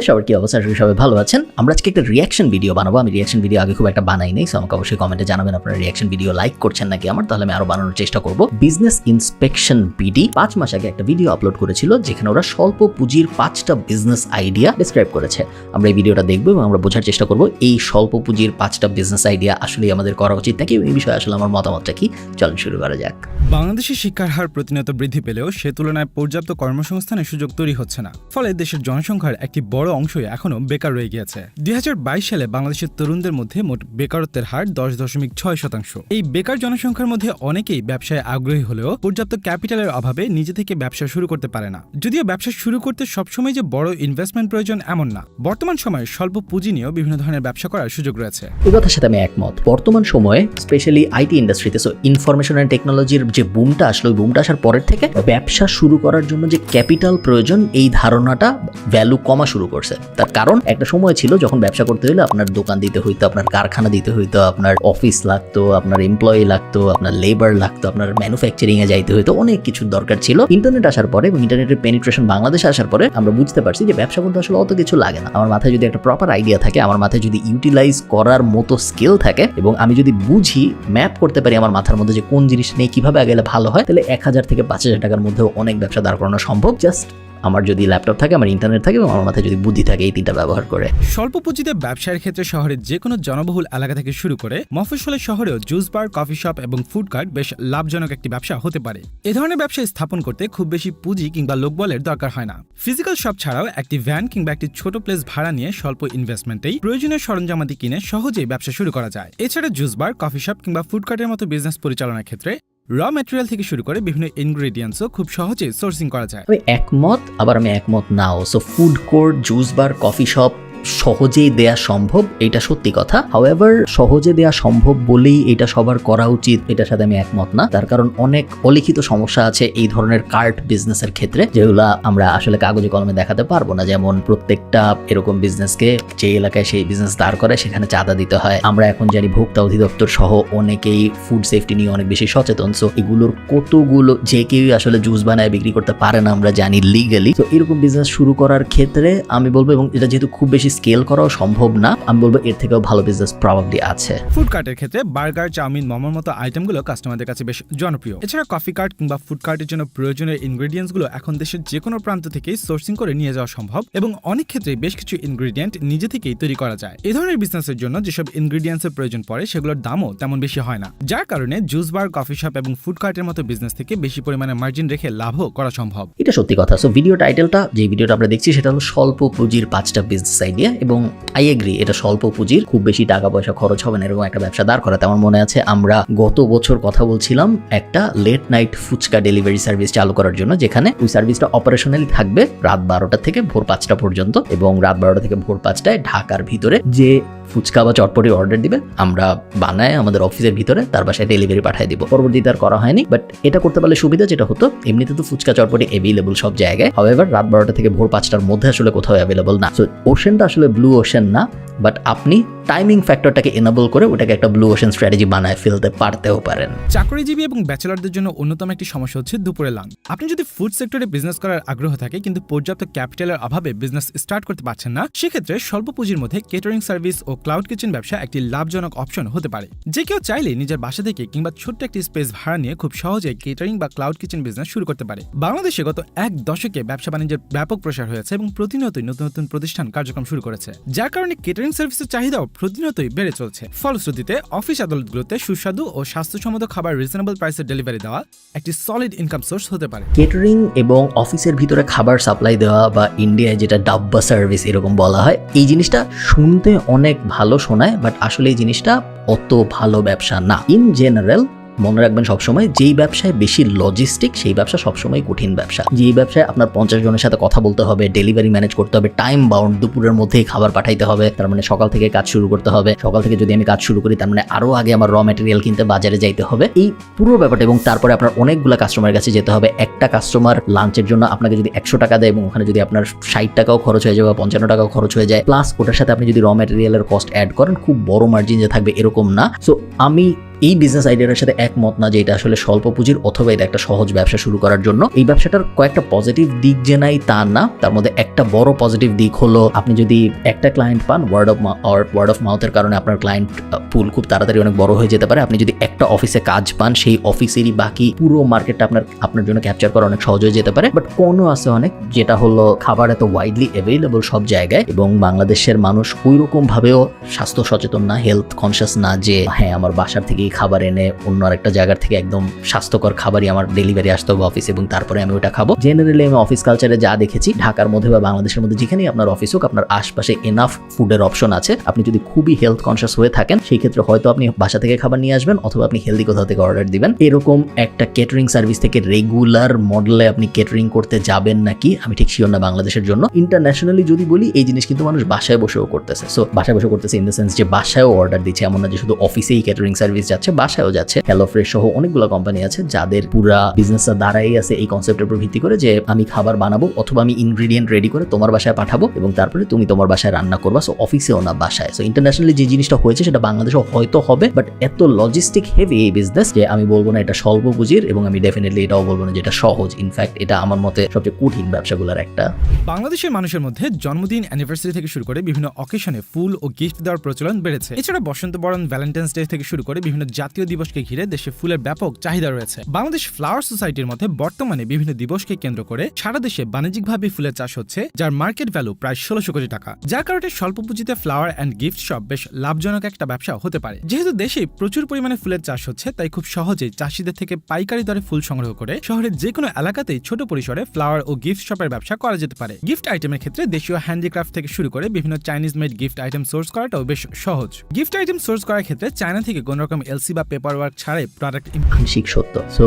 সবার কি অবস্থা? সবাই ভালো আছেন? আমরা আজকে একটা রিয়াকশন ভিডিও বানাবো। আমি রিয়াকশন ভিডিও আগে খুব একটা বানাই নাই, সো আমাকে অবশ্যই কমেন্টে জানাবেন আপনারা রিয়াকশন ভিডিও লাইক করছেন নাকি আমার, তাহলে আমি আরো বানানোর চেষ্টা করব। বিজনেস ইন্সপেকশন বিডি 5 মাস আগে একটা ভিডিও আপলোড করেছিল যেখানে ওরা স্বল্প পুঁজির 5টা বিজনেস আইডিয়া ডেসক্রাইব করেছে। আমরা এই ভিডিওটা দেখবো এবং আমরা বোঝার চেষ্টা করব এই স্বল্প পুঁজির 5টা বিজনেস আইডিয়া আসলে আমাদের করা উচিত নাকি, এই বিষয়ে আসলে আমার মতামতটা কি। চলুন শুরু করা যাক। বাংলাদেশের শিক্ষার হার প্রতিনিয়ত বৃদ্ধি পেলেও সে তুলনায় পর্যাপ্ত কর্মসংস্থানের সুযোগ তৈরি হচ্ছে না, ফলে দেশের জনসংখ্যার একটি বড় অংশই এখনও বেকার রয়ে গিয়েছে। 2022 সালে বাংলাদেশের তরুণদের মধ্যে মোট বেকারত্বের হার 10.6%। এই বেকার জনসংখ্যার মধ্যে অনেকেই ব্যবসায় আগ্রহী হলেও পর্যাপ্ত ক্যাপিটালের অভাবে নিজে থেকে ব্যবসা শুরু করতে পারে না। যদিও ব্যবসা শুরু করতে সবসময় যে বড় ইনভেস্টমেন্ট প্রয়োজন এমন না, বর্তমান সময়ে স্বল্প পুঁজি নিয়েও বিভিন্ন ধরনের ব্যবসা করার সুযোগ রয়েছে। এই কথার সাথে আমি একমত। বর্তমান সময়ে স্পেশালি আইটি ইন্ডাস্ট্রিতে ইনফরমেশন অ্যান্ড টেকনোলজির যে বুমটা আসলো, ওই বুমটা আসার পরের থেকে ব্যবসা শুরু করার জন্য যে ক্যাপিটাল প্রয়োজন এই ধারণাটা ভ্যালু কমা শুরু করছে। তার কারণ একটা সময় ছিল যখন ব্যবসা করতে হলে আপনার দোকান দিতে হইতো, আপনার কারখানা দিতে হইতো, আপনার অফিস লাগতো, আপনার এমপ্লয়ি লাগতো, আপনার লেবার লাগতো, আপনার ম্যানুফ্যাকচারিং এ যাইতে হইতো, অনেক কিছুর দরকার ছিল। ইন্টারনেট আসার পরে এবং ইন্টারনেটের পেনিট্রেশন বাংলাদেশে আসার পরে আমরা বুঝতে পারছি যে ব্যবসা করতে আসলে অত কিছু লাগে না। আমার মাথায় যদি একটা প্রপার আইডিয়া থাকে, আমার মাথায় যদি ইউটিলাইজ করার মতো স্কিল থাকে এবং আমি যদি বুঝি ম্যাপ করতে পারি আমার মাথার মধ্যে যে কোন জিনিস নিয়ে কিভাবে গেলে ভালো হয়, তাহলে 1000 থেকে 5000 টাকার মধ্যেও অনেক ব্যবসা দাঁড় করানো সম্ভব। জাস্ট আমার যদি ল্যাপটপ থাকে, আমার ইন্টারনেট থাকে এবং আমার মাথায় যদি বুদ্ধি থাকে, এই 3টা ব্যবহার করে। স্বল্প পুঁজিতে ব্যবসায়ের ক্ষেত্রে শহরের যে কোনো জনবহুল এলাকা থেকে শুরু করে মফস্বলের শহরেও জুস বার, কফি শপ এবং ফুড কার্ট বেশ লাভজনক একটি ব্যবসা হতে পারে। এ ধরনের ব্যবসা স্থাপন করতে খুব বেশি পুঁজি কিংবা লোকবলের দরকার হয় না। ফিজিক্যাল শপ ছাড়াও একটি ভ্যান কিংবা একটি ছোট প্লেস ভাড়া নিয়ে স্বল্প ইনভেস্টমেন্টেই প্রয়োজনীয় সরঞ্জামাদি কিনে সহজেই ব্যবসা শুরু করা যায়। এছাড়া জুস বার, কফি শপ কিংবা ফুড কার্টের মতো বিজনেস পরিচালনার ক্ষেত্রে র ম্যাটেরিয়াল থেকে শুরু করে বিভিন্ন ইনগ্রেডিয়েন্টসও খুব সহজেই সোর্সিং করা যায়। আমি একমত, আবার আমি একমত নাও। So food court, juice bar, coffee shop সহজেই দেয়া সম্ভব, এটা সত্যি কথা। হাউএভার সহজে দেয়া সম্ভব বলেই এটা সবার করা উচিত, এটার সাথে আমি একমত না। তার কারণ অনেক অলিখিত সমস্যা আছে এই ধরনের কার্ট বিজনেসের ক্ষেত্রে, যেগুলা আমরা আসলে কাগজে কলমে দেখাতে পারবো না। যেমন প্রত্যেকটা এরকম বিজনেসকে যে এলাকায় সেই বিজনেস দাঁড় করে সেখানে চাঁদা দিতে হয়। আমরা এখন জানি ভোক্তা অধিদপ্তর সহ অনেকেই ফুড সেফটি নিয়ে অনেক বেশি সচেতন। সো এগুলোর কতগুলো যে কেউ আসলে জুস বানায় বিক্রি করতে পারে না, আমরা জানি লিগালি। তো এরকম বিজনেস শুরু করার ক্ষেত্রে আমি বলবো, এবং এটা যেহেতু খুব বেশি স্কেল করাও সম্ভব না, আমি বলবো এর থেকেও ভালো বিজনেস প্রবাবলি আছে। ফুড কার্টের ক্ষেত্রে বার্গার, চাউমিন, মোমোর মতো আইটেমগুলো কাস্টমারদের কাছে বেশ জনপ্রিয়। এছাড়া কফি কার্ট কিংবা ফুড কার্টের জন্য প্রয়োজনীয় ইনগ্রেডিয়েন্টসগুলো এখন দেশের যে কোনো প্রান্ত থেকেই সোর্সিং করে নিয়ে যাওয়া সম্ভব এবং অনেক ক্ষেত্রে বেশ কিছু ইনগ্রেডিয়েন্ট নিজে থেকেই তৈরি করা যায়। এই ধরনের বিজনেসের জন্য যেসব ইনগ্রেডিয়েন্টসের প্রয়োজন পড়ে সেগুলোর দামও তেমন বেশি হয় না, যার কারণে জুস বার, কফি শপ এবং ফুড কার্টের মতো বিজনেস থেকে বেশি পরিমাণে মার্জিন রেখে লাভও করা সম্ভব। এটা সত্যি কথা। সো ভিডিও টাইটেলটা, যে ভিডিওটা আমরা দেখছি সেটা হলো স্বল্প পুঁজির 5টা বিজনেস আইডিয়া, এবং আই এগ্রি এটা স্বল্প পুঁজির, খুব বেশি টাকা পয়সা খরচ হবে না এরকম একটা ব্যবসা দাঁড় করাতে। আমার মনে আছে আমরা গত বছর কথা বলছিলাম একটা late night phuchka delivery service চালু করার জন্য, যেখানে ওই সার্ভিসটা অপারেশনালি থাকবে রাত 12টা থেকে ভোর 5টা পর্যন্ত, এবং রাত 12টা থেকে ভোর 5টায় ঢাকার ভিতরে যে ফুচকা বা চটপটি অর্ডার দিবে আমরা বানায় আমাদের অফিসের ভিতরে তার বাসায় ডেলিভারি পাঠিয়ে দিব। পরবর্তীতে আর করা হয়নি, বাট এটা করতে পারলে সুবিধা যেটা হতো, এমনিতে তো ফুচকা চটপটি অ্যাভেলেবল সব জায়গায়, হাউএভার রাত 12টা থেকে ভোর 5টার মধ্যে আসলে কোথাও অ্যাভেলেবল না। সো ওশেনটা আসলে ব্লু ওশেন না, বাট আপনি টাইমিং ফ্যাক্টরটাকে এনেবল করে ওটাকে একটা ব্লু ওশেন স্ট্র্যাটেজি বানায় ফেলতে পারতেও পারেন। চাকরিজীবী এবং ব্যাচেলরদের জন্য অন্যতম একটি সমস্যা হচ্ছে দুপুরের লাঞ্চ। আপনি যদি ফুড সেক্টরে বিজনেস করার আগ্রহ থাকে কিন্তু পর্যাপ্ত ক্যাপিটালের অভাবে বিজনেস স্টার্ট করতে পারছেন না, সেক্ষেত্রে স্বল্প পুঁজির মধ্যে কেটারিং সার্ভিস ও ক্লাউড কিচেন ব্যবসা একটি লাভজনক অপশন হতে পারে। যে কেউ চাইলে নিজের বাসা থেকে কিংবা ছোট্ট একটি স্পেস ভাড়া নিয়ে খুব সহজে কেটারিং বা ক্লাউড কিচেন বিজনেস শুরু করতে পারে। বাংলাদেশে গত 1 দশকে ব্যবসা বাণিজ্যের ব্যাপক প্রসার হয়েছে এবং প্রতিনিয়তই নতুন নতুন প্রতিষ্ঠান কার্যক্রম শুরু করেছে, যার কারণে কেটারিং সার্ভিসের চাহিদাও প্রতিনিয়তই বেড়ে চলছে। ফলশ্রুতিতে অফিস আদালতগুলোতে সুস্বাদু ও স্বাস্থ্যসম্মত খাবার রিজনেবল প্রাইসে ডেলিভারি দেওয়া একটি সলিড ইনকাম সোর্স হতে পারে। কেটারিং এবং অফিসের ভিতরে খাবার সাপ্লাই দেওয়া, বা ইন্ডিয়ায় যেটা ডাব্বা সার্ভিস এরকম বলা হয়, এই জিনিসটা শুনতে অনেক ভালো শোনায়, বাট আসলে এই জিনিসটা অত ভালো ব্যবসা না। ইন জেনারেল মনে রাখবেন সবসময়, যেই ব্যবসায় বেশি লজিস্টিক সেই ব্যবসা সবসময় কঠিন ব্যবসা। যেই ব্যবসায় আপনার 50 জনের সাথে কথা বলতে হবে, ডেলিভারি ম্যানেজ করতে হবে, টাইম বাউন্ড, দুপুরের মধ্যেই খাবার পাঠাইতে হবে, তার মানে সকাল থেকে কাজ শুরু করতে হবে। সকাল থেকে যদি আমি কাজ শুরু করি তার মানে আরো আগে আমার র ম্যাটেরিয়াল কিনতে বাজারে যাইতে হবে, এই পুরো ব্যাপারটা। এবং তারপরে আপনার অনেকগুলো কাস্টমারের কাছে যেতে হবে। একটা কাস্টমার লাঞ্চের জন্য আপনাকে যদি 100 টাকা দেয় এবং ওখানে যদি আপনার 60 টাকাও খরচ হয়ে যায় বা 55 টাকাও খরচ হয়ে যায়, প্লাস ওটার সাথে আপনি যদি র ম্যাটেরিয়ালের কস্ট অ্যাড করেন, খুব বড় মার্জিন যে থাকবে এরকম না। সো আমি এই বিজনেস আইডিয়ার সাথে একমত না যে এটা আসলে স্বল্প পুঁজির অথবা এটা একটা সহজ ব্যবসা শুরু করার জন্য। এই ব্যবসাটার কয়েকটা পজিটিভ দিক যে নাই তা না, তার মধ্যে একটা বড় পজিটিভ দিক হলো আপনি যদি একটা ক্লায়েন্ট পান, ওয়ার্ড অফ মাউথের কারণে আপনার ক্লায়েন্ট পুল খুব তাড়াতাড়ি অনেক বড় হয়ে যেতে পারে। আপনি যদি একটা অফিসে কাজ পান, সেই অফিসেরই বাকি পুরো মার্কেটটা আপনার জন্য ক্যাপচার করা অনেক সহজ হয়ে যেতে পারে। বাট কোনো আছে অনেক, যেটা হলো খাবার এত ওয়াইডলি অ্যাভেলেবল সব জায়গায় এবং বাংলাদেশের মানুষ ওই রকম ভাবেও স্বাস্থ্য সচেতন না, হেলথ কনসিয়াস না যে হ্যাঁ আমার বাসার থেকেই খাবার এনে অন্য আরেকটা জায়গার থেকে একদম স্বাস্থ্যকর খাবারই আমার ডেলিভারি আসতে হবে অফিসে এবং তারপরে আমি ওটা খাবো। জেনারেলি আমি অফিস কালচারে যা দেখেছি, ঢাকার মধ্যে বা বাংলাদেশের মধ্যে যেখানেই আপনার অফিস হোক, আপনার আশপাশে এনাফ ফুডের অপশন আছে। আপনি যদি খুবই হেলথ কনসিয়াস হয়ে থাকেন সেই ক্ষেত্রে হয়তো আপনি বাসা থেকে খাবার নিয়ে আসবেন অথবা আপনি হেলদি কোথাও থেকে অর্ডার দিবেন। এরকম একটা কেটারিং সার্ভিস থেকে রেগুলার মডেলে আপনি কেটারিং করতে যাবেন নাকি আমি ঠিক শিওর না বাংলাদেশের জন্য। ইন্টারন্যাশনালি যদি বলি এই জিনিস কিন্তু মানুষ বাসায় বসেও করতেছে। সো বাসায় বসে করতেছে ইন দ্য সেন্স যে বাসায়ও অর্ডার দিচ্ছে, এমন না যে শুধু অফিসেই কেটারিং সার্ভিস যাচ্ছে, বাসায়ও যাচ্ছে। হ্যালো ফ্রেশ সহ অনেকগুলো কোম্পানি আছে যাদের পুরা বিজনেসটা দাঁড়াই আছে এই কনসেপ্টের উপর ভিত্তি করে যে আমি খাবার বানাবো অথবা আমি ইনগ্রিডিয়েন্ট রেডি করে তোমার বাসায় পাঠাবো এবং তারপরে তুমি তোমার বাসায় রান্না করবা। সো অফিসেও না বাসায়। সো ইন্টারন্যাশনালি যে জিনিসটা হয়েছে সেটা বাংলাদেশেও হয়তো হবে, বাট এত লজিস্টিক হেভি এই বিজনেস যে আমি বলবো না এটা স্বল্প পুঁজির এবং আমি ডেফিনেটলি এটাও বলবো না যে এটা সহজ। ইনফ্যাক্ট এটা আমার মতে সবচেয়ে কঠিন ব্যবসাগুলোর একটা। বাংলাদেশের মানুষের মধ্যে জন্মদিন, অ্যানিভার্সারি থেকে শুরু করে বিভিন্ন অকেশনে ফুল ও গিফট দেওয়ার প্রচলন বেড়েছে। এছাড়া বসন্ত বরণ, ভ্যালেন্টাইন্স ডে থেকে শুরু করে বিভিন্ন জাতীয় দিবসকে ঘিরে দেশে ফুলের ব্যাপক চাহিদা রয়েছে। বাংলাদেশ ফ্লাওয়ার সোসাইটির মধ্যে বর্তমানে বিভিন্ন দিবসকে কেন্দ্র করে সারা দেশে বাণিজ্যিকভাবে ফুলের চাষ হচ্ছে, যার মার্কেট ভ্যালু প্রায় 1600 কোটি টাকা। যার কারণে স্বল্প পুঁজিতে ফ্লাওয়ার অ্যান্ড গিফট শপ বেশ লাভজনক একটা ব্যবসা হতে পারে। যেহেতু দেশে প্রচুর পরিমাণে ফুলের চাষ হচ্ছে, তাই খুব সহজেই চাষিদের থেকে পাইকারি দরে ফুল সংগ্রহ করে শহরের যে কোনো এলাকাতেই ছোট পরিসরে ফ্লাওয়ার ও গিফট শপের ব্যবসা করা যেতে পারে। গিফট আইটেমের ক্ষেত্রে দেশীয় হ্যান্ডিক্রাফট থেকে শুরু করে বিভিন্ন Chinese made gift item source করাটাও বেশ সহজ। গিফট আইটেম সোর্স করার ক্ষেত্রে চায়না থেকে কোনো রকম এলসি বা পেপার ওয়ার্ক ছাড়াই প্রোডাক্ট আংশিক সত্য। সো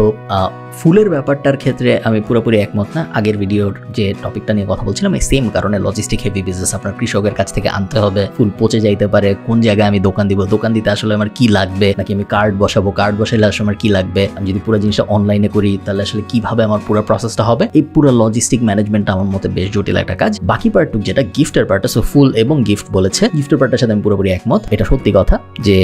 ফুলের ব্যাপারটার ক্ষেত্রে আমি পুরোপুরি একমত না। আগের ভিডিওর যে টপিকটা নিয়ে কথা বলছিলাম এই সেম কারণে, লজিস্টিক হেভি বিজনেস, আপনার কৃষকের কাছ থেকে আনতে হবে, ফুল পচে যাইতে পারে, কোন জায়গায় আমি দোকান দিব, দোকান দিতে আসলে আমার কি লাগবে, নাকি আমি কার্ড বসাবো, কার্ড বসাইলে আসলে আমার কি লাগবে, আমি যদি পুরো জিনিসটা অনলাইনে করি তাহলে আসলে কিভাবে আমার পুরো প্রসেসটা হবে, এই পুরো লজিস্টিক ম্যানেজমেন্টটা আমার মতে বেশ জটিল একটা কাজ। বাকি পার্টটুক যেটা গিফটের পার্টটা, সো ফুল এবং গিফট বলেছে, গিফটের পার্টটার সাথে আমি পুরোপুরি একমত। এটা সত্যি কথা যে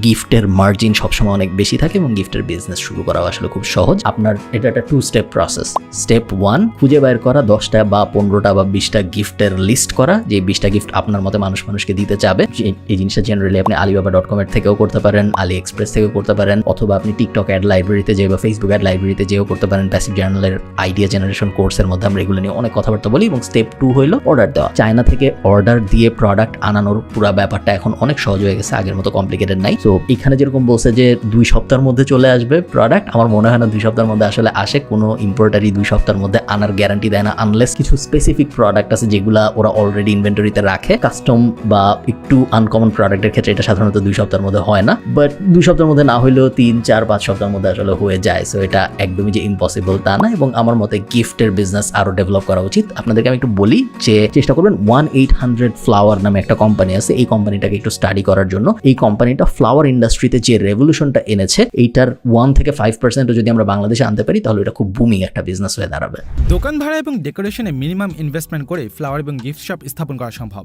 গিফটের মার্জিন সবসময় অনেক বেশি থাকে এবং গিফটের বিজনেস শুরু করা আসলে খুব সহজ। আপনার এটা একটা 2 স্টেপ প্রসেস। স্টেপ 1 খুঁজে বের করা 10টা বা 15টা বা 20টা গিফটের লিস্ট করা, যে 20টা গিফট আপনার মতে মানুষকে দিতে চাবে। এই জিনিসটা জেনারেলি আপনি alibaba.com এর থেকেও করতে পারেন, আলি এক্সপ্রেস থেকেও করতে পারেন, অথবা আপনি টিকটক অ্যাড লাইব্রেরিতে যেয়ে বা ফেসবুক অ্যাড লাইব্রেরিতে যেও করতে পারেন। প্যাসিভ জার্নালের আইডিয়া জেনারেশন কোর্সের মধ্যে আমরা এগুলো নিয়ে অনেক কথাবার্তা বলি। এবং স্টেপ 2 হইল অর্ডার দেওয়া। চায়না থেকে অর্ডার দিয়ে প্রোডাক্ট আনানোর পুরো ব্যাপারটা এখন অনেক সহজ হয়ে গেছে, আগের মতো কমপ্লিকেটেড নাই। সো এখানে যেরকম বলছে যে 2 সপ্তাহের মধ্যে চলে আসবে প্রোডাক্ট, আমার মনে হয় না 2 সপ্তাহের মধ্যে আসলে আসে। কোনো ইম্পোর্টারই 2 সপ্তাহের মধ্যে আনার গ্যারান্টি দেয় না, আনলেস কিছু স্পেসিফিক প্রোডাক্ট আছে যেগুলা ওরা অলরেডি ইনভেন্টরিতে রাখে। কাস্টম বা একটু আনকমন প্রোডাক্টের ক্ষেত্রে এটা সাধারণত 2 সপ্তাহের মধ্যে হয় না, বাট 2 সপ্তাহের মধ্যে না হইলেও 3, 4, 5 সপ্তাহের মধ্যে আসলে হয়ে যায়। সো এটা একদমই যে ইম্পসিবল তা না। এবং আমার মতে গিফটের বিজনেস আরো ডেভেলপ করা উচিত। আপনাদেরকে আমি একটু বলি যে চেষ্টা করবেন 1800 ফ্লাওয়ার নামে একটা কোম্পানি আছে, এই কোম্পানিটাকে একটু স্টাডি করার জন্য। এই কোম্পানিটা ফ্লাওয়ার ইন্ডাস্ট্রিতে যে রেভলিউশনটা এনেছে এইটার 1 থেকে 5% যদি আমরা বাংলাদেশে আনতে পারি তাহলে এটা খুব বুমিং একটা বিজনেস হয়ে দাঁড়াবে। দোকান ভাড়া এবং ডেকোরেশনে মিনিমাম ইনভেস্টমেন্ট করে ফ্লাওয়ার এবং গিফট শপ স্থাপন করা সম্ভব।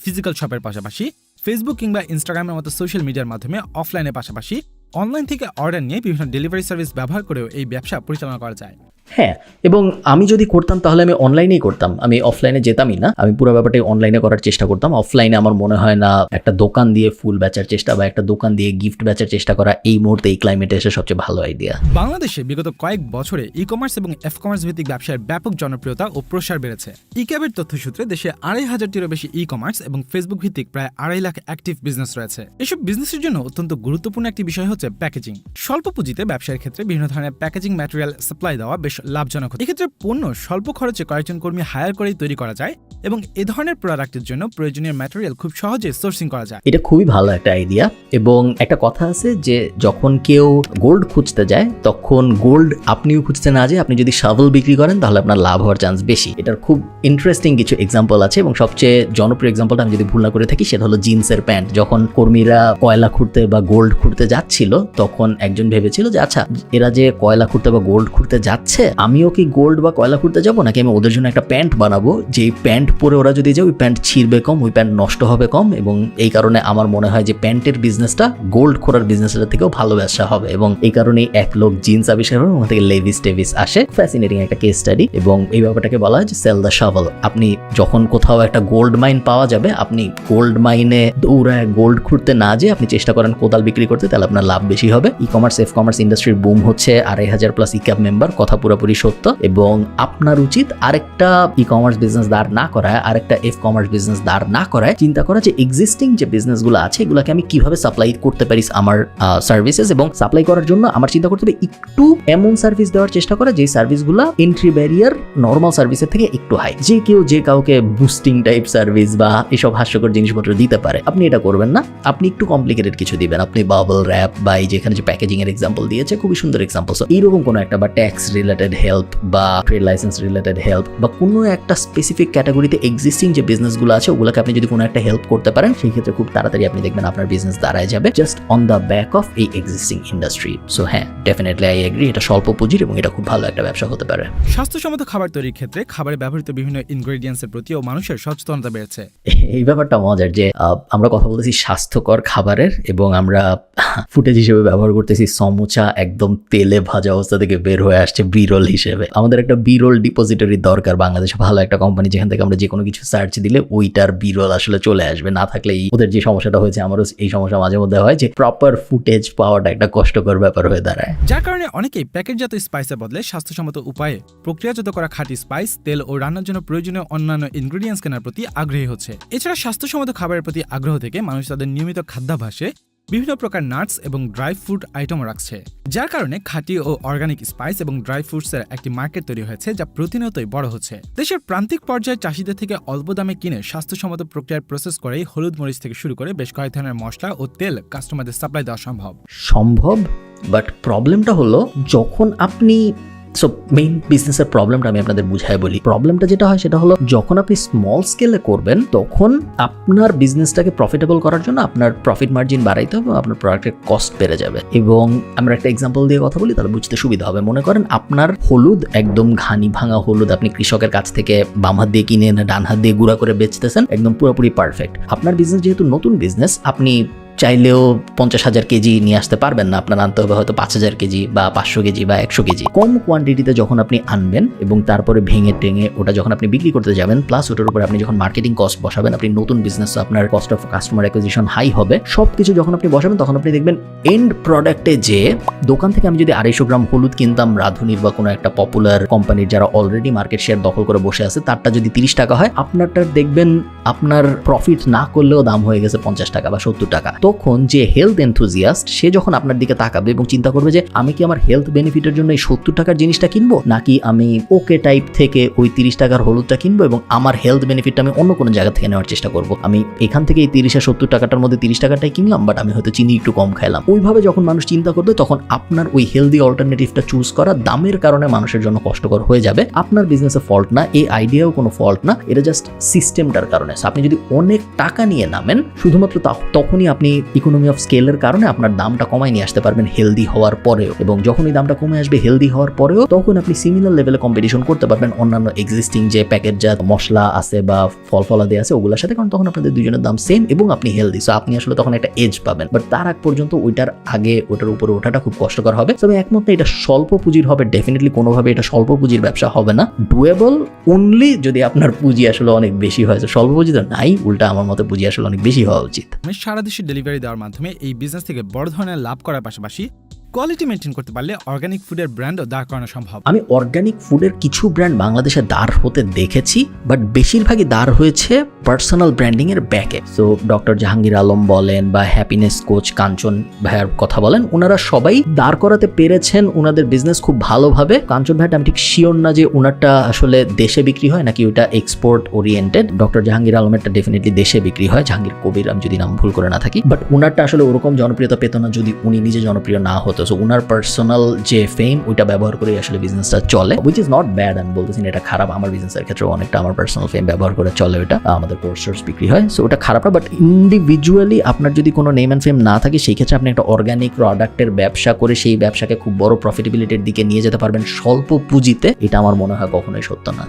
ফিজিক্যাল শপের পাশাপাশি ফেসবুক কিংবা ইনস্টাগ্রামের মতো সোশ্যাল মিডিয়ার মাধ্যমে অফলাইনের পাশাপাশি অনলাইন থেকে অর্ডার নিয়ে বিভিন্ন ডেলিভারি সার্ভিস ব্যবহার করেও এই ব্যবসা পরিচালনা করা যায়। হ্যাঁ, এবং আমি যদি করতাম তাহলে আমি অনলাইনেই করতাম, আমি অফলাইনে যেতামই না। আমি পুরো ব্যাপারটাই অনলাইনে করার চেষ্টা করতাম। অফলাইনে আমার মনে হয় না একটা দোকান দিয়ে ফুল বেচার চেষ্টা বা একটা দোকান দিয়ে গিফট বেচার চেষ্টা করা এই মুহূর্তে এই ক্লাইমেটে এসে সবচেয়ে ভালো আইডিয়া। বাংলাদেশে বিগত কয়েক বছরে ই কমার্স এবং এফ কমার্স ভিত্তিক ব্যবসার ব্যাপক জনপ্রিয়তা ও প্রসার বেড়েছে। ইক্যাবের তথ্যসূত্রে দেশে 2500টিরও বেশি ই কমার্স এবং ফেসবুক ভিত্তিক প্রায় 2.5 লাখ অ্যাক্টিভ বিজনেস রয়েছে। এসব বিজনেসের জন্য অত্যন্ত গুরুত্বপূর্ণ একটি বিষয় হচ্ছে প্যাকেজিং। স্বল্প পুঁজিতে ব্যবসার ক্ষেত্রে বিভিন্ন ধরনের প্যাকেজিং ম্যাটেরিয়াল সাপ্লাই দেওয়া বেশ লাভজনক। এক্ষেত্রে পণ্য স্বল্প খরচে কয়েকজন কর্মী হায়ার করেই তৈরি করা যায় এবং এ ধরনের প্রোডাক্টের জন্য প্রয়োজনীয় ম্যাটেরিয়াল খুব সহজে সোর্সিং করা যায়। এটা খুবই ভালো একটা আইডিয়া। এবং একটা কথা আছে যে যখন কেউ গোল্ড খুঁজতে যায় তখন গোল্ড আপনিও খুঁজতে না যায়, আপনি যদি শাভেল বিক্রি করেন তাহলে আপনার লাভ হওয়ার চান্স বেশি। এটার খুব ইন্টারেস্টিং কিছু এক্সাম্পল আছে এবং সবচেয়ে জনপ্রিয় এক্সাম্পলটা আমি যদি ভুল না করে থাকি সেটা হলো জিন্সের প্যান্ট। যখন কর্মীরা কয়লা খুঁড়তে বা গোল্ড খুঁড়তে যাচ্ছিল তখন একজন ভেবেছিল যে আচ্ছা এরা যে কয়লা খুঁড়তে বা গোল্ড খুঁড়তে যাচ্ছে আমিও কি গোল্ড বা কয়লা খুঁড়তে যাবো, নাকি আমি ওদের জন্য একটা প্যান্ট বানাবো, যে প্যান্ট পরে ওরা যদি যায় ওই প্যান্ট ছিঁড়বে কম, ওই প্যান্ট নষ্ট হবে কম, এবং এই কারণে আমার মনে হয় যে প্যান্টের বিজনেসটা গোল্ড খোঁড়ার বিজনেসের থেকেও ভালো ব্যবসা হবে। এবং এই কারণেই এক লোক জিন্স আবিষ্কার করে, ওখান থেকে লেভিস টেভিস আসে। ফ্যাসিনেটিং একটা কেস স্টাডি, এবং এই ব্যাপারটাকে বলা হয় যে সেল দ্য শাভেল। আপনি যখন কোথাও একটা গোল্ড মাইন পাওয়া যাবে, আপনি গোল্ড মাইনে দৌড়ায় গোল্ড খুঁড়তে না যেয়ে আপনি চেষ্টা করেন কোদাল বিক্রি করতে, তাহলে আপনার লাভ বেশি হবে। ই কমার্স এফ কমার্স ইন্ডাস্ট্রির বুম হচ্ছে, 2500+ ইক্যাব মেম্বার, কথা পুরোপুরি সত্য। এবং আপনার উচিত আরেকটা ই কমার্স বিজনেস দাঁড় না করায়, আরেকটা এফ কমার্স বিজনেস দাঁড় না করায় চিন্তা করা যে এক্সিস্টিং যে বিজনেসগুলো আছে এগুলোকে আমি কিভাবে সাপ্লাই করতে পারি আমার সার্ভিসেস, এবং সাপ্লাই করার জন্য আমার চিন্তা করতে হবে একটু এমন সার্ভিস দেওয়ার চেষ্টা করা যে সার্ভিসগুলো এন্ট্রি ব্যারিয়ার নর্মাল সার্ভিসের থেকে একটু হাই, যে কেউ যে কাউকে বুস্টিং টাইপ সার্ভিস বা এসব হাস্যকর জিনিসপত্র দিতে পারে। আপনি এটা করবেন না, আপনি একটু কমপ্লিকেটেড কিছু দিবেন। আপনি বাবল র্যাপ বা এই যেখানে যে প্যাকেজিং এর এক্সাম্পল দিয়েছে, খুবই সুন্দর এক্সাম্পল। সো এইরকম কোনো একটা, বা ট্যাক্স রিলেটেড হেল্প বা ট্রেড লাইসেন্স রিলেটেড হেল্প, বা কোনো একটা স্পেসিফিক ক্যাটাগরিতে এক্সিস্টিং যে বিজনেসগুলো আছে ওগুলোকে আপনি যদি কোনো একটা হেল্প করতে পারেন, সেই ক্ষেত্রে খুব তাড়াতাড়ি আপনি দেখবেন আপনার বিজনেস দাঁড়ায় যাবে just on the back of এই এক্সিস্টিং ইন্ডাস্ট্রি। সো হ্যাঁ, ডেফিনেটলি আই এগ্রি, এটা স্বল্প পুঁজির এবং এটা খুব ভালো একটা ব্যবসা হতে পারে। স্বাস্থ্যসম্মত খাবার তৈরির ক্ষেত্রে খাবারে ব্যবহৃত বিভিন্ন ইনগ্রেডিয়েন্টসের প্রতিও মানুষের সচেতনতা বেড়েছে। এই ব্যাপারটা মজার যে আমরা কথা বলতেছি স্বাস্থ্যকর খাবারের, এবং আমরা ফুটেজ হিসেবে ব্যবহার করতেছি সমুচা একদম তেলে ভাজা অবস্থা থেকে বের হয়ে আসছে বিরল হিসেবে। আমাদের একটা বিরল ডিপোজিটরি দরকার বাংলাদেশে, ভালো একটা কোম্পানি যেখান থেকে আমরা যে কোনো কিছু সার্চ দিলে ওইটার বিরল আসলে চলে আসবে। না থাকলে ওদের যে সমস্যাটা হয়েছে, আমারও এই সমস্যা মাঝে মধ্যে হয় যে প্রপার ফুটেজ পাওয়াটা একটা কষ্টকর ব্যাপার হয়ে দাঁড়ায়। যার কারণে অনেকেই প্যাকেটজাত স্পাইসের বদলে স্বাস্থ্যসম্মত উপায়ে প্রক্রিয়াজাত করা খাঁটি স্পাইস, তেল ও রান্নার জন্য প্রয়োজনীয় অন্যান্য ইনগ্রেডিয়েন্টস কেনার প্রতি আগ্রহী হচ্ছে। এছাড়া স্বাস্থ্যসম্মত খাবারের প্রতি আগ্রহ থেকে মানুষ তাদের নিয়মিত খাদ্যাভ্যাসে বিভিন্ন প্রকার নাটস এবং ড্রাই ফ্রুট আইটেমও রাখছে, যার কারণে খাঁটি ও অর্গানিক স্পাইস এবং ড্রাই ফ্রুটসের একটি মার্কেট তৈরি হয়েছে, যা প্রতিনিয়তই বড় হচ্ছে। দেশের প্রান্তিক পর্যায়ে চাষিদের থেকে অল্প দামে কিনে স্বাস্থ্যসম্মত প্রক্রিয়ার প্রসেস করেই হলুদ মরিচ থেকে শুরু করে বেশ কয়েক ধরনের মশলা ও তেল কাস্টমারদের সাপ্লাই দেওয়া সম্ভব। বাট প্রবলেমটা হলো, যখন আপনি সো মেইন বিজনেসের প্রবলেমটা আমি আপনাদের বুঝাই বলি। প্রবলেমটা যেটা হয় সেটা হলো, যখন আপনি স্মল স্কেলে করবেন তখন আপনার বিজনেসটাকে প্রফিটেবল করার জন্য আপনার প্রফিট মার্জিন বাড়াইতে হবে, আপনার প্রোডাক্টের কস্ট বেড়ে যাবে। এবং আমরা একটা এক্সাম্পল দিয়ে কথা বলি, তাহলে বুঝতে সুবিধা হবে। মনে করেন আপনার হলুদ, একদম ঘানি ভাঙা হলুদ আপনি কৃষকের কাছ থেকে বাম হাত দিয়ে কিনে এনে ডান হাত দিয়ে গুঁড়া করে বেচতেছেন, একদম পুরোপুরি পারফেক্ট। আপনার বিজনেস যেহেতু নতুন বিজনেস, আপনি চাইলেও 50,000 কেজি নিয়ে আসতে পারবেন না, আপনার আনতে হবে হয়তো 5,000 কেজি বা 500 কেজি বা 100 কেজি। কম কোয়ান্টিটিতে যখন আপনি আনবেন এবং তারপরে ভেঙে টেঙে ওটা যখন আপনি বিক্রি করতে যাবেন, প্লাস ওটার উপরে আপনি যখন মার্কেটিং কস্ট বসাবেন, আপনি নতুন বিজনেস, আপনার cost of customer acquisition high হবে। সবকিছু যখন আপনি বসাবেন তখন আপনি দেখবেন এন্ড প্রোডাক্টে যে দোকান থেকে আমি যদি 250 গ্রাম হলুদ কিনতাম রাধুনির বা কোনো একটা পপুলার কোম্পানির যারা অলরেডি মার্কেট শেয়ার দখল করে বসে আছে, তারটা যদি 30 টাকা হয়, আপনারটার দেখবেন আপনার প্রফিট না করলেও দাম হয়ে গেছে 50 টাকা বা 70 টাকা। তখন যে হেলথ এনথুজিয়াস্ট, সে যখন আপনার দিকে তাকাবে এবং চিন্তা করবে যে আমি কি আমার হেলথ বেনিফিটের জন্য এই 70 টাকার জিনিসটা কিনবো, নাকি আমি ওকে টাইপ থেকে ওই 30 টাকার হলুদটা কিনবো এবং আমার হেলথ বেনিফিটটা আমি অন্য কোনো জায়গা থেকে নেওয়ার চেষ্টা করবো। আমি এখান থেকে এই 30 আর 70 টাকাটার মধ্যে 30 টাকাটাই কিনলাম, বাট আমি হয়তো চিনি একটু কম খাইলাম। ওইভাবে যখন মানুষ চিন্তা করবে, তখন আপনার ওই হেলদি অল্টারনেটিভটা চুজ করা দামের কারণে মানুষের জন্য কষ্টকর হয়ে যাবে। আপনার বিজনেসে ফল্ট না, এই আইডিয়াও কোনো ফল্ট না, এটা জাস্ট সিস্টেমটার কারণে। আপনি যদি অনেক টাকা নিয়ে নামেন, শুধুমাত্র তখনই আপনি ইকোনমি অফ স্কেলের কারণে আপনার দামটা কমায় নিয়ে আসতে পারবেন হেলদি হওয়ার পরেও। এবং যখন এই দামটা কমে আসবে হেলদি হওয়ার পরেও, তখন আপনি সিমিলার লেভেলে কম্পিটিশন করতে পারবেন অন্যান্য এক্সিস্টিং যে প্যাকেটজাত মশলা আছে বা ফলাদি আছে ওগুলোর সাথে, কারণ তখন আপনাদের দুজনের দাম সেম এবং আপনি হেলদি। সো আপনি আসলে তখন একটা এজ পাবেন। বাট তার আগ পর্যন্ত ওইটার আগে ওটার উপরে ওঠাটা খুব কষ্টকর হবে। তবে একমত না এটা স্বল্প পুঁজির হবে, ডেফিনেটলি কোনোভাবে এটা স্বল্প পুঁজির ব্যবসা হবে না। ডুয়েবল অনলি যদি আপনার পুঁজি আসলে অনেক বেশি হয়। স্বল্প পুঁজি তো নাই, উল্টা আমার মতে পুঁজি আসলে অনেক বেশি হওয়া উচিত। সারা দেশে ডেলিভারি দেওয়ার মাধ্যমে এই বিজনেস থেকে বড় ধরনের লাভ করার পাশাপাশি কোয়ালিটি মেনটেন করতে পারলে অর্গানিক ফুডের ব্র্যান্ডও দাঁড় করানো সম্ভব। আমি অর্গানিক ফুডের কিছু ব্র্যান্ড বাংলাদেশে দাঁড় হতে দেখেছি, বাট বেশিরভাগই দাঁড় হয়েছে পার্সোনাল ব্র্যান্ডিং এর ব্যাকে। সো ডক্টর জাহাঙ্গীর আলম বলেন বা হ্যাপিনেস কোচ কাঞ্চন ভাইয়ার কথা বলেন, ওনারা সবাই দাঁড় করাতে পেরেছেন ওনাদের বিজনেস খুব ভালোভাবে। কাঞ্চন ভাইটা আমি ঠিক শিওর না যে ওনারটা আসলে দেশে বিক্রি হয় নাকি ওটা এক্সপোর্ট ওরিয়েন্টেড। ডক্টর জাহাঙ্গীর আলমেরটা ডেফিনেটলি দেশে বিক্রি হয়, জাহাঙ্গীর কবির আমি যদি নাম ভুল করে না থাকি। বাট ওনারটা আসলে ওরকম জনপ্রিয়তা পেত না যদি উনি নিজে জনপ্রিয় না হতো। সো ওনার পার্সোনাল যে ফেম ওইটা ব্যবহার করে আসলে বিজনেসটা চলে, উইচ ইজ নট ব্যাড। আমি বলতেছি না এটা খারাপ, আমার বিজনেসের ক্ষেত্রে অনেকটা আমার পার্সোনাল ফেম ব্যবহার করে চলে, ওটা আমাদের কোর্স বিক্রি হয়, সো ওটা খারাপ না। বাট ইন্ডিভিজুয়ালি আপনার যদি কোনো নেম অ্যান্ড ফেম না থাকে, সেই ক্ষেত্রে আপনি একটা অর্গানিক প্রোডাক্টের ব্যবসা করে সেই ব্যবসাকে খুব বড় প্রফিটেবিলিটির দিকে নিয়ে যেতে পারবেন স্বল্প পুঁজিতে, এটা আমার মনে হয় কখনোই সত্য না।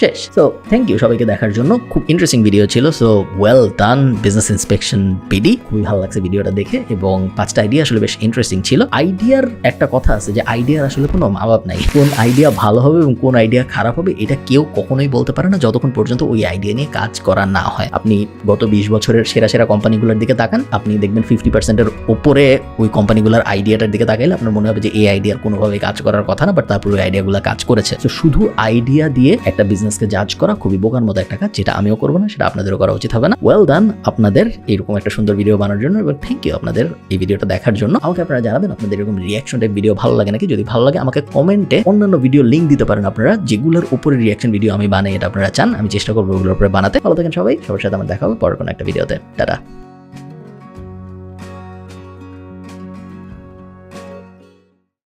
শেষ। সো থ্যাংক ইউ সবাইকে দেখার জন্য, খুব ইন্টারেস্টিং ভিডিও ছিল। So well done business inspection BD, খুবই ভালো লাগছে ভিডিওটা দেখে, এবং 5টা আইডিয়া আসলে বেশ ইন্টারেস্টিং ছিল। আইডিয়ার একটা কথা আছে যে আইডিয়ার আসলে কোনো মাবাব নাই, কোন আইডিয়া ভালো হবে এবং কোন আইডিয়া খারাপ হবে এটা কেউ কখনোই বলতে পারে না যতক্ষণ পর্যন্ত ওই আইডিয়া নিয়ে কাজ করা না হয়। আপনি গত 20 বছরের সেরা সেরা কোম্পানিগুলোর দিকে তাকান, আপনি দেখবেন 50%-এর উপরে ওই কোম্পানিগুলোর আইডিয়াটার দিকে তাকাইলে আপনার মনে হবে যে এই আইডিয়ার কোনোভাবেই কাজ করার কথা না, বাট তারপরে ওই আইডিয়াগুলো কাজ করেছে। তো শুধু আইডিয়া দিয়ে একটা বিজনেসকে জাজ করা খুবই বোকার মতো একটা কাজ, যেটা আমিও করবো না, সেটা আপনাদেরও করা উচিত হবে না। ওয়েল ডান আপনাদের এরকম একটা সুন্দর ভিডিও বানানোর জন্য, এবং থ্যাংক ইউ আপনাদের এই ভিডিওটা দেখার জন্য। আমাকে আপনারা জানাবেন আপনাদের এরকম রিয়াকশন টাইপ ভিডিও ভালো লাগে নাকি। যদি ভালো লাগে আমাকে কমেন্টে অন্যান্য ভিডিও লিঙ্ক দিতে পারেন আপনারা, যেগুলোর উপরে রিয়াকশন ভিডিও আমি বানাই, এটা আপনারা চান, আমি চেষ্টা করবো ওগুলোর উপরে বানাতে। ভালো থাকেন সবাই, সবার সাথে আমার দেখা হবে পরের কোনো একটা ভিডিওতে। টাটা।